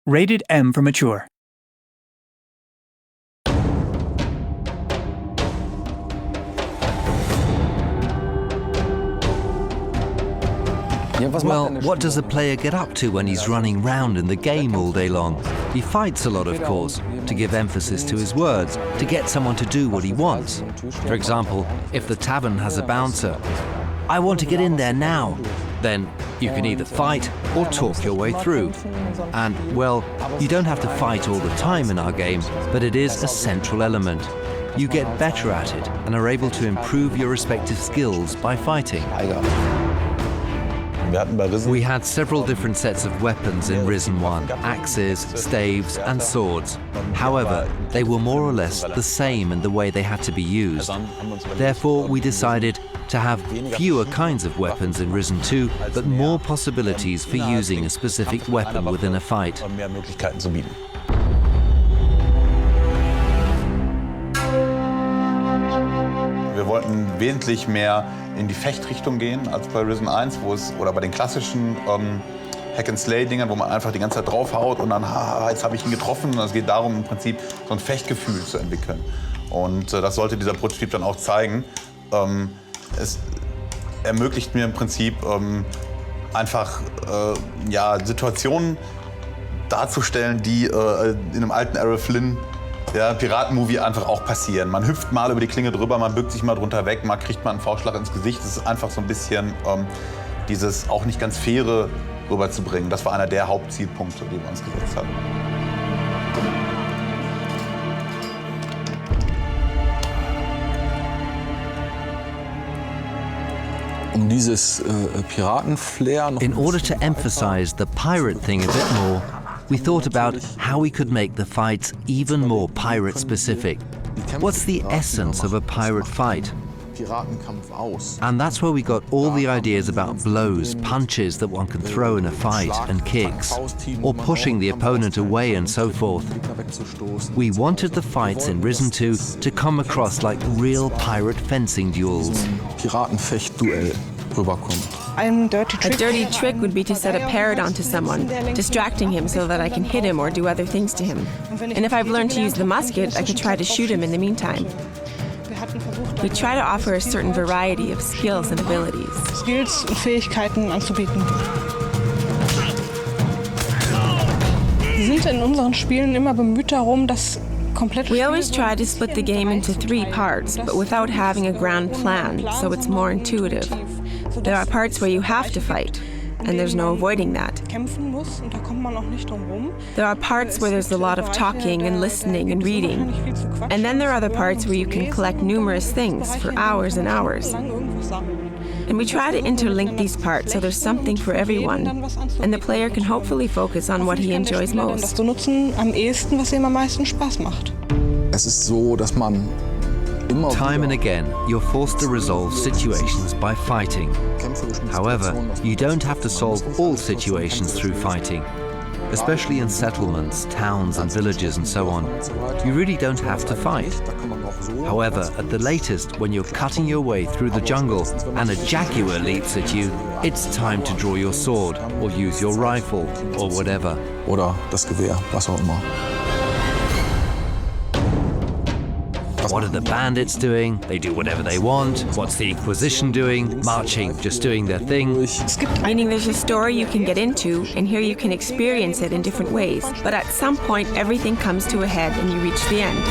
Rated M for mature. Well, what does a player get up to when he's running round in the game all day long? He fights a lot, of course, to give emphasis to his words, to get someone to do what he wants. For example, if the tavern has a bouncer, I want to get in there now. Then you can either fight or talk your way through. And, well, you don't have to fight all the time in our game, but it is a central element. You get better at it and are able to improve your respective skills by fighting. We had several different sets of weapons in Risen 1, axes, staves and swords. However, they were more or less the same in the way they had to be used. Therefore, we decided to have fewer kinds of weapons in Risen 2, but more possibilities for using a specific weapon within a fight. Wir wollten wesentlich mehr in die Fechtrichtung gehen als bei Risen 1, oder bei den klassischen Hack-and-Slay-Dingern, wo man einfach die ganze Zeit draufhaut und dann, jetzt habe ich ihn getroffen. Und es geht darum, im Prinzip so ein Fechtgefühl zu entwickeln. Und das sollte dieser Prototyp dann auch zeigen. Es ermöglicht mir im Prinzip einfach Situationen darzustellen, die in einem alten Errol Flynn Piratenmovie einfach auch passieren. Man hüpft mal über die Klinge drüber, man bückt sich mal drunter weg, mal kriegt man einen Faustschlag ins Gesicht. Das ist einfach so ein bisschen dieses auch nicht ganz faire rüberzubringen. Das war einer der Hauptzielpunkte, die wir uns gesetzt hatten. In order to emphasize the pirate thing a bit more, we thought about how we could make the fights even more pirate-specific. What's the essence of a pirate fight? And that's where we got all the ideas about blows, punches that one can throw in a fight, and kicks, or pushing the opponent away and so forth. We wanted the fights in Risen 2 to come across like real pirate fencing duels. A dirty trick would be to set a parrot onto someone, distracting him so that I can hit him or do other things to him. And if I've learned to use the musket, I could try to shoot him in the meantime. We try to offer a certain variety of skills and abilities. Skills und Fähigkeiten anzubieten. Wir sind in unseren Spielen immer bemüht darum, dass We always try to split the game into 3 parts, but without having a grand plan, so it's more intuitive. There are parts where you have to fight, and there's no avoiding that. There are parts where there's a lot of talking and listening and reading. And then there are other parts where you can collect numerous things for hours and hours. And we try to interlink these parts so there's something for everyone, and the player can hopefully focus on what he enjoys most. Time and again, you're forced to resolve situations by fighting. However, you don't have to solve all situations through fighting. Especially in settlements, towns and villages and so on. You really don't have to fight. However, at the latest, when you're cutting your way through the jungle and a jaguar leaps at you, it's time to draw your sword or use your rifle or whatever. Oder das Gewehr, was auch immer. What are the bandits doing? They do whatever they want. What's the Inquisition doing? Marching, just doing their thing. Meaning there's a story you can get into, and here you can experience it in different ways. But at some point, everything comes to a head and you reach the end.